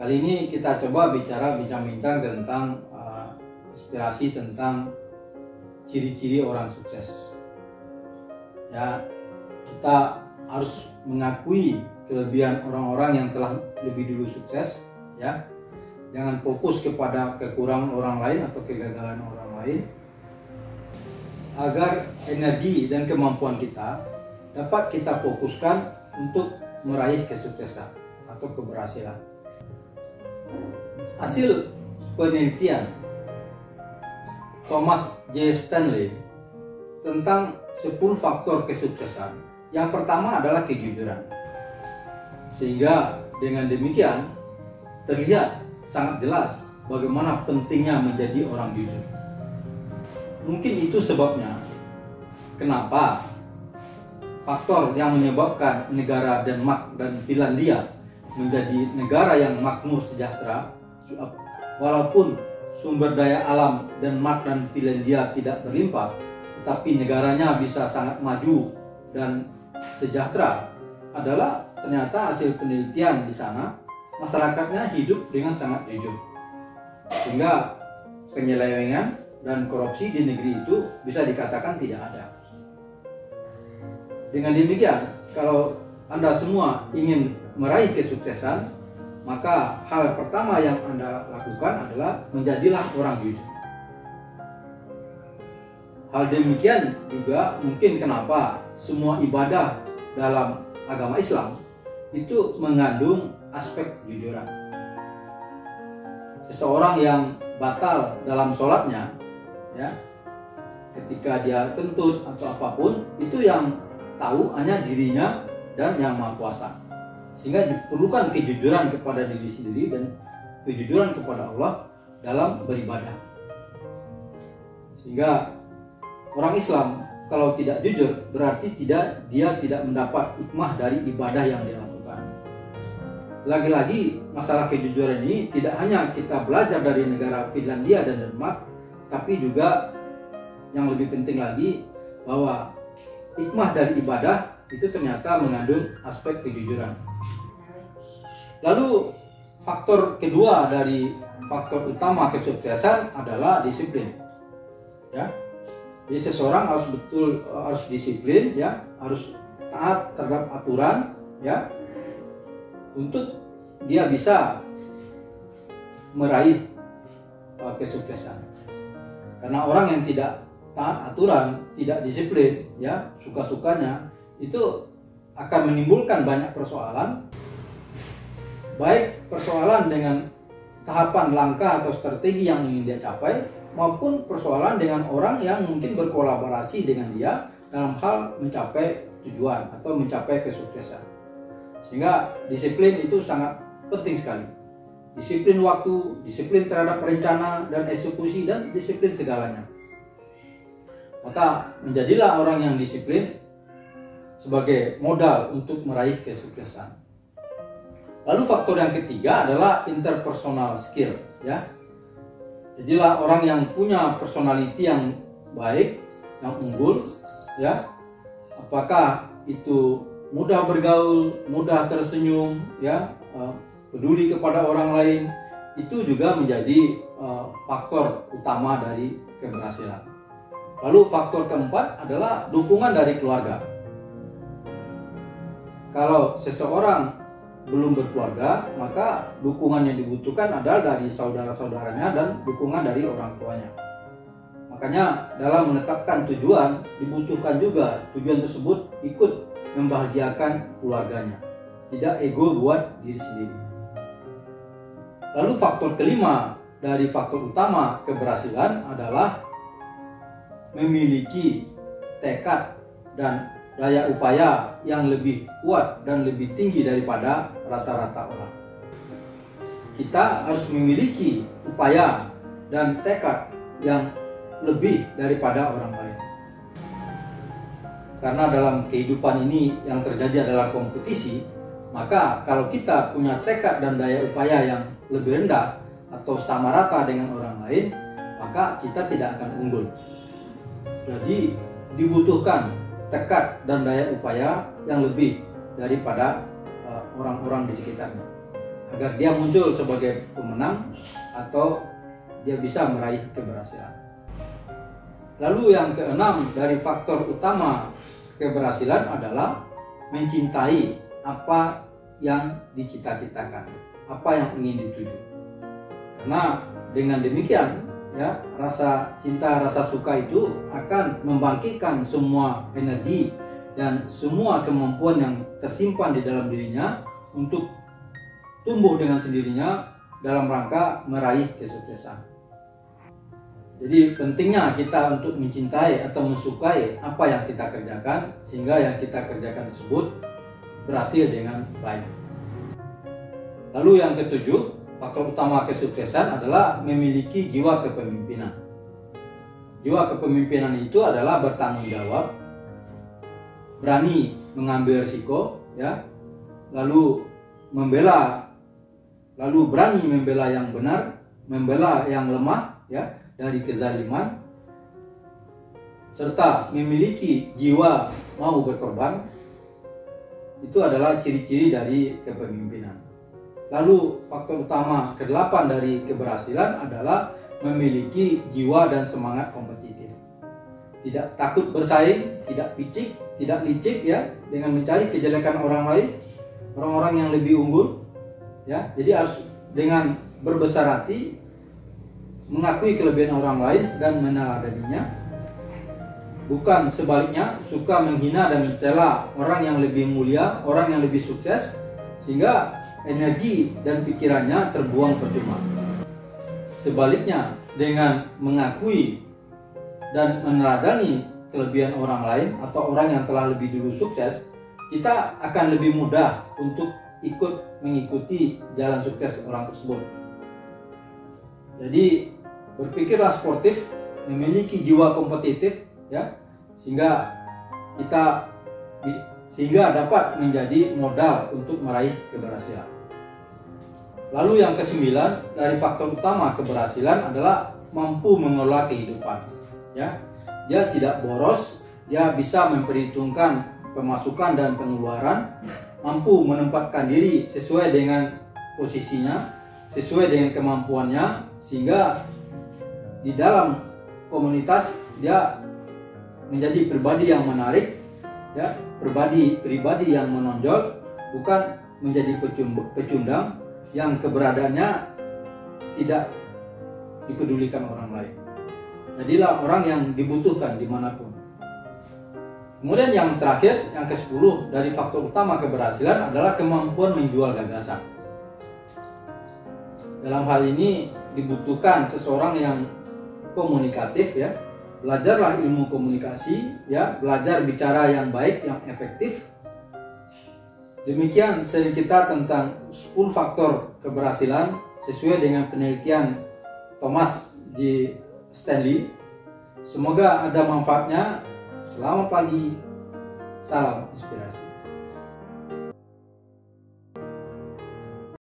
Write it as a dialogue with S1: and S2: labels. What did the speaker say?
S1: Kali ini kita coba bincang-bincang tentang inspirasi tentang ciri-ciri orang sukses. Ya, kita harus mengakui kelebihan orang-orang yang telah lebih dulu sukses. Ya, jangan fokus kepada kekurangan orang lain atau kegagalan orang lain, agar energi dan kemampuan kita dapat kita fokuskan untuk meraih kesuksesan atau keberhasilan. Hasil penelitian Thomas J. Stanley tentang 10 faktor kesuksesan. Yang pertama adalah kejujuran. Sehingga dengan demikian terlihat sangat jelas bagaimana pentingnya menjadi orang jujur. Mungkin itu sebabnya kenapa faktor yang menyebabkan negara Denmark dan Finlandia menjadi negara yang makmur sejahtera, walaupun sumber daya alam Denmark dan Finlandia tidak berlimpah, tetapi negaranya bisa sangat maju dan sejahtera, adalah ternyata hasil penelitian di sana masyarakatnya hidup dengan sangat jujur, sehingga penyelewengan dan korupsi di negeri itu bisa dikatakan tidak ada. Dengan demikian, kalau Anda semua ingin meraih kesuksesan, maka hal pertama yang Anda lakukan adalah menjadilah orang jujur. Hal demikian juga mungkin kenapa semua ibadah dalam agama Islam itu mengandung aspek kejujuran. Seseorang yang batal dalam sholatnya, ya, ketika dia kentut atau apapun, itu yang tahu hanya dirinya dan yang Maha Kuasa. Sehingga diperlukan kejujuran kepada diri sendiri dan kejujuran kepada Allah dalam beribadah. Sehingga orang Islam kalau tidak jujur berarti dia tidak mendapat hikmah dari ibadah yang dia lakukan. Lagi-lagi masalah kejujuran ini tidak hanya kita belajar dari negara Finlandia dan Denmark, tapi juga yang lebih penting lagi bahwa hikmah dari ibadah itu ternyata mengandung aspek kejujuran. Lalu faktor kedua dari faktor utama kesuksesan adalah disiplin. Ya, jadi seseorang harus disiplin, ya, harus taat terhadap aturan, ya, untuk dia bisa meraih kesuksesan. Karena orang yang tidak taat aturan, tidak disiplin, ya, suka-sukanya, itu akan menimbulkan banyak persoalan, baik persoalan dengan tahapan langkah atau strategi yang ingin dia capai, maupun persoalan dengan orang yang mungkin berkolaborasi dengan dia dalam hal mencapai tujuan atau mencapai kesuksesan. Sehingga disiplin itu sangat penting sekali. Disiplin waktu, disiplin terhadap rencana dan eksekusi, dan disiplin segalanya. Maka menjadilah orang yang disiplin sebagai modal untuk meraih kesuksesan. Lalu faktor yang ketiga adalah interpersonal skill, ya. Jadilah orang yang punya personality yang baik, yang unggul, ya. Apakah itu mudah bergaul, mudah tersenyum, ya, peduli kepada orang lain, itu juga menjadi faktor utama dari keberhasilan. Lalu faktor keempat adalah dukungan dari keluarga. Kalau seseorang belum berkeluarga, maka dukungan yang dibutuhkan adalah dari saudara-saudaranya dan dukungan dari orang tuanya. Makanya dalam menetapkan tujuan, dibutuhkan juga tujuan tersebut ikut membahagiakan keluarganya, tidak ego buat diri sendiri. Lalu faktor kelima dari faktor utama keberhasilan adalah memiliki tekad dan daya upaya yang lebih kuat dan lebih tinggi daripada rata-rata orang. Kita harus memiliki upaya dan tekad yang lebih daripada orang lain. Karena dalam kehidupan ini yang terjadi adalah kompetisi, maka kalau kita punya tekad dan daya upaya yang lebih rendah atau sama rata dengan orang lain, maka kita tidak akan unggul. Jadi dibutuhkan tekad dan daya upaya yang lebih daripada orang-orang di sekitarnya. agar dia muncul sebagai pemenang atau dia bisa meraih keberhasilan. Lalu yang keenam dari faktor utama keberhasilan adalah mencintai apa yang dicita-citakan, apa yang ingin dituju. Karena dengan demikian ya, rasa cinta, rasa suka itu akan membangkitkan semua energi dan semua kemampuan yang tersimpan di dalam dirinya untuk tumbuh dengan sendirinya dalam rangka meraih kesuksesan. Jadi pentingnya kita untuk mencintai atau mensukai apa yang kita kerjakan, sehingga yang kita kerjakan tersebut berhasil dengan baik. Lalu yang ketujuh, faktor utama kesuksesan adalah memiliki jiwa kepemimpinan. Jiwa kepemimpinan itu adalah bertanggung jawab, berani mengambil risiko, ya, lalu berani membela yang benar, membela yang lemah, ya, dari kezaliman, serta memiliki jiwa mau berkorban. Itu adalah ciri-ciri dari kepemimpinan. Lalu faktor utama ke-8 dari keberhasilan adalah memiliki jiwa dan semangat kompetitif. Tidak takut bersaing, tidak picik, tidak licik ya dengan mencari kejelekan orang lain, orang-orang yang lebih unggul. Ya, jadi harus dengan berbesar hati mengakui kelebihan orang lain dan meneladaninya. Bukan sebaliknya, suka menghina dan mencela orang yang lebih mulia, orang yang lebih sukses, sehingga energi dan pikirannya terbuang percuma. Sebaliknya, dengan mengakui dan meneladani kelebihan orang lain atau orang yang telah lebih dulu sukses, kita akan lebih mudah untuk ikut mengikuti jalan sukses orang tersebut. Jadi berpikirlah sportif, memiliki jiwa kompetitif, ya, sehingga dapat menjadi modal untuk meraih keberhasilan. Lalu yang ke-9 dari faktor utama keberhasilan adalah mampu mengelola kehidupan. Ya, dia tidak boros, dia bisa memperhitungkan pemasukan dan pengeluaran, mampu menempatkan diri sesuai dengan posisinya, sesuai dengan kemampuannya, sehingga di dalam komunitas dia menjadi pribadi yang menarik, ya, pribadi yang menonjol, bukan menjadi pecundang yang keberadaannya tidak dipedulikan orang lain. Jadilah orang yang dibutuhkan dimanapun. Kemudian yang terakhir, yang ke-10 dari faktor utama keberhasilan adalah kemampuan menjual gagasan. Dalam hal ini dibutuhkan seseorang yang komunikatif, ya. Belajarlah ilmu komunikasi, ya, belajar bicara yang baik, yang efektif. Demikian seri kita tentang 10 faktor keberhasilan sesuai dengan penelitian Thomas J. Stanley. Semoga ada manfaatnya. Selamat pagi, salam inspirasi.